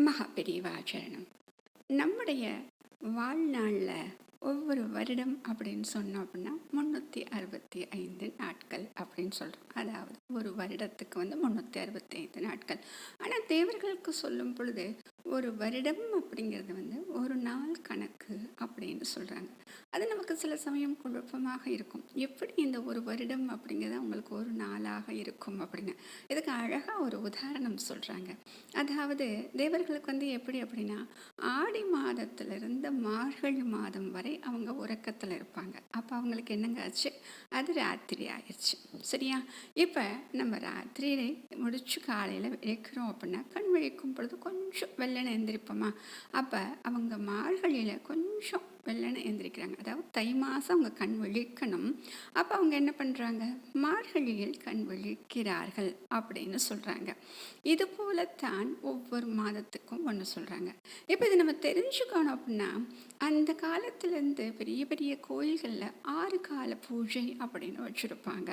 மகா பெரியவாச்சரணம். நம்முடைய வாழ்நாளில் ஒவ்வொரு வருடம் அப்படின்னு சொன்னோம் அப்படின்னா 365 நாட்கள் அப்படின்னு சொல்கிறோம். அதாவது ஒரு வருடத்துக்கு 365 நாட்கள். ஆனால் தேவர்களுக்கு சொல்லும் பொழுது ஒரு வருடம் அப்படிங்கிறது ஒரு நாள் கணக்கு அப்படின்னு சொல்கிறாங்க. அது நமக்கு சில சமயம் குழப்பமாக இருக்கும். எப்படி இந்த ஒரு வருடம் அப்படிங்கிறது அவங்களுக்கு ஒரு நாளாக இருக்கும் அப்படின்னு. இதுக்கு அழகாக ஒரு உதாரணம் சொல்கிறாங்க. அதாவது தேவர்களுக்கு எப்படி அப்படின்னா ஆடி மாதத்திலிருந்து மார்கழி மாதம் வரை அவங்க உறக்கத்தில் இருப்பாங்க. அப்போ அவங்களுக்கு என்னங்க ஆச்சு? அது ராத்திரி ஆயிடுச்சு. சரியா? இப்போ நம்ம ராத்திரியிலே முடிச்சு காலையில் வைக்கிறோம் அப்படின்னா கண் விழிக்கும் பொழுது கொஞ்சம் வெள்ளனை எந்திரிப்போமா? அப்போ அவங்க மார்கழியில் கொஞ்சம் வெள்ளனை எந்திரிக்கிறாங்க. அதாவது தை மாதம் அவங்க கண் விழிக்கணும். அப்போ அவங்க என்ன பண்ணுறாங்க? மார்கழியில் கண் விழிக்கிறார்கள் அப்படின்னு சொல்கிறாங்க. இது போலத்தான் ஒவ்வொரு மாதத்துக்கும் ஒன்று சொல்கிறாங்க. இப்போ இது நம்ம தெரிஞ்சுக்கணும் அப்படின்னா அந்த காலத்துலேருந்து பெரிய பெரிய கோயில்களில் 6 கால பூஜை அப்படின்னு வச்சுருப்பாங்க.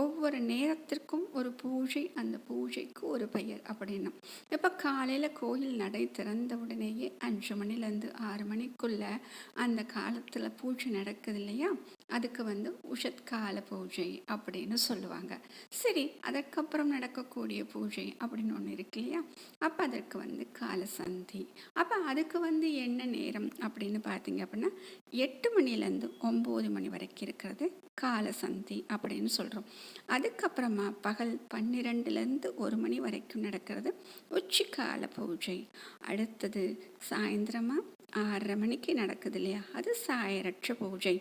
ஒவ்வொரு நேரத்திற்கும் ஒரு பூஜை, அந்த பூஜைக்கு ஒரு பெயர் அப்படின்னு. இப்போ காலையில் கோயில் நடை திறந்த உடனேயே 5 மணிலேருந்து 6 மணிக்குள்ளே அந்த காலத்தில் பூஜை நடக்குது இல்லையா? அதுக்கு உஷத்கால பூஜை அப்படின்னு சொல்லுவாங்க. சரி, அதற்கப்புறம் நடக்கக்கூடிய பூஜை அப்படின்னு ஒன்று இருக்கு இல்லையா? அப்போ அதற்கு காலசந்தி. அப்போ அதுக்கு என்ன நேரம் அப்படின்னு பார்த்தீங்க அப்படின்னா 8 மணிலேருந்து 9 மணி வரைக்கும் இருக்கிறது காலசந்தி அப்படின்னு சொல்கிறோம். அதுக்கப்புறமா பகல் 12லேருந்து 1 மணி வரைக்கும் நடக்கிறது உச்சிக்கால பூஜை. அடுத்தது சாயந்தரமா 6:30 மணிக்கு நடக்குது இல்லையா? அது சாயரட்ச பூஜை.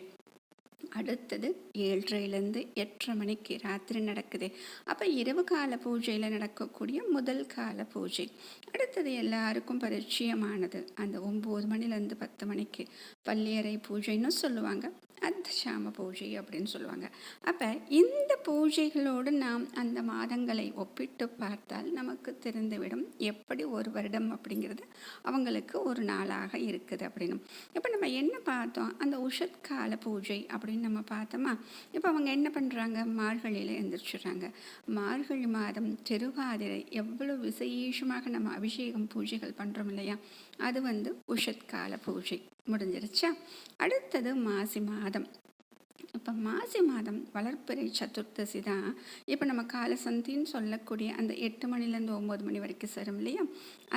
அடுத்தது 7:30லேருந்து 8:30 மணிக்கு ராத்திரி நடக்குது. அப்போ இரவு கால பூஜையில் நடக்கக்கூடிய முதல் கால பூஜை. அடுத்தது எல்லாருக்கும் பரிச்சயமானது அந்த 9 மணிலேருந்து 10 மணிக்கு பள்ளியறை பூஜைன்னு சொல்லுவாங்க. அர்த்தசாம பூஜை அப்படின்னு சொல்லுவாங்க. அப்போ இந்த பூஜைகளோடு நாம் அந்த மாதங்களை ஒப்பிட்டு பார்த்தால் நமக்கு தெரிந்துவிடும் எப்படி ஒரு வருடம் அப்படிங்கிறது அவங்களுக்கு ஒரு நாளாக இருக்குது அப்படின்னு. இப்போ நம்ம என்ன பார்த்தோம்? அந்த உஷத்கால பூஜை அப்படின்னு நம்ம பார்த்தோமா? இப்போ அவங்க என்ன பண்ணுறாங்க? மார்கழியில் எழுந்திரிச்சிடுறாங்க. மார்கழி மாதம் திருவாதிரை எவ்வளோ விசேஷமாக நம்ம அபிஷேகம் பூஜைகள் பண்ணுறோம் இல்லையா? அது உஷத்கால பூஜை முடிஞ்சிருச்சா? அடுத்தது மாசி மாதம். இப்போ மாசி மாதம் வளர்ப்பிறை சதுர்த்தசி தான் இப்போ நம்ம காலசந்தின்னு சொல்லக்கூடிய அந்த 8 மணிலேருந்து 9 மணி வரைக்கும் சேரும் இல்லையா?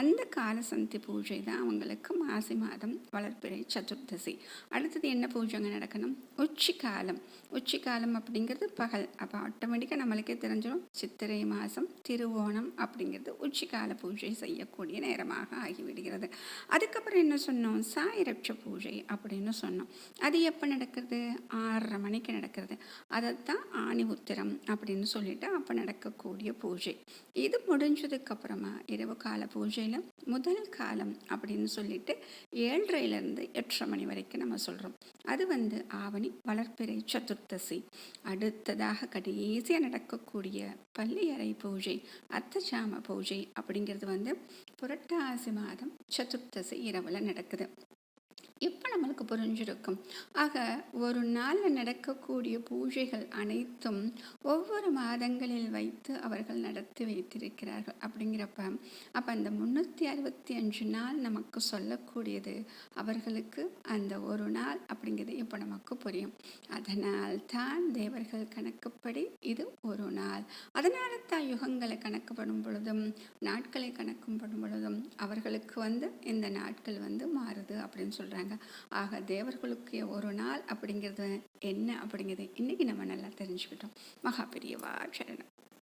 அந்த காலசந்தி பூஜை தான் அவங்களுக்கு மாசி மாதம் வளர்ப்பிறை சதுர்த்தசி. அடுத்தது என்ன பூஜைங்க நடக்கணும்? உச்சிக்காலம். உச்சிக்காலம் அப்படிங்கிறது பகல். அப்போ ஆட்டோமேட்டிக்காக நம்மளுக்கே தெரிஞ்சிடும் சித்திரை மாதம் திருவோணம் அப்படிங்கிறது உச்சிக்கால பூஜை செய்யக்கூடிய நேரமாக ஆகிவிடுகிறது. அதுக்கப்புறம் என்ன சொன்னோம்? சாயரட்ச பூஜை அப்படின்னு சொன்னோம். அது எப்போ நடக்கிறது? 6:30 மணிக்கு நடக்கிறது. அதைத்தான் ஆணி உத்திரம் அப்படின்னு சொல்லிட்டு அப்போ நடக்கக்கூடிய பூஜை. இது முடிஞ்சதுக்கப்புறமா இரவு கால பூஜையில் முதல் காலம் அப்படின்னு சொல்லிட்டு 7:30லேருந்து 8:30 மணி வரைக்கும் நம்ம சொல்கிறோம். அது ஆவணி வளர்ப்பிறை சதுர்த்தசி. அடுத்ததாக கடைசியாக நடக்கக்கூடிய பள்ளியறை பூஜை, அர்த்தசாம பூஜை அப்படிங்கிறது புரட்டாசி மாதம் சதுர்த்தசி இரவில் நடக்குது. இப்போ நம்மளுக்கு புரிஞ்சிருக்கும். ஆக ஒரு நாளில் நடக்கக்கூடிய பூஜைகள் அனைத்தும் ஒவ்வொரு மாதங்களில் வைத்து அவர்கள் நடத்தி வைத்திருக்கிறார்கள். அப்படிங்கிறப்ப அப்போ அந்த 365 நாள் நமக்கு சொல்லக்கூடியது அவர்களுக்கு அந்த ஒரு நாள் அப்படிங்கிறது இப்போ நமக்கு புரியும். அதனால் தான் தேவர்கள் கணக்குப்படி இது ஒரு நாள். அதனால தான் யுகங்களை கணக்குப்படும் பொழுதும் நாட்களை கணக்குப்படும் பொழுதும் அவர்களுக்கு இந்த நாட்கள் மாறுது அப்படின்னு சொல்கிறாங்க. ஆக தேவர்களுக்கு ஒரு நாள் அப்படிங்கிறது என்ன அப்படிங்கிறது இன்னைக்கு நம்ம நல்லா தெரிஞ்சுக்கிட்டோம். மகா பெரியவா சரணம்.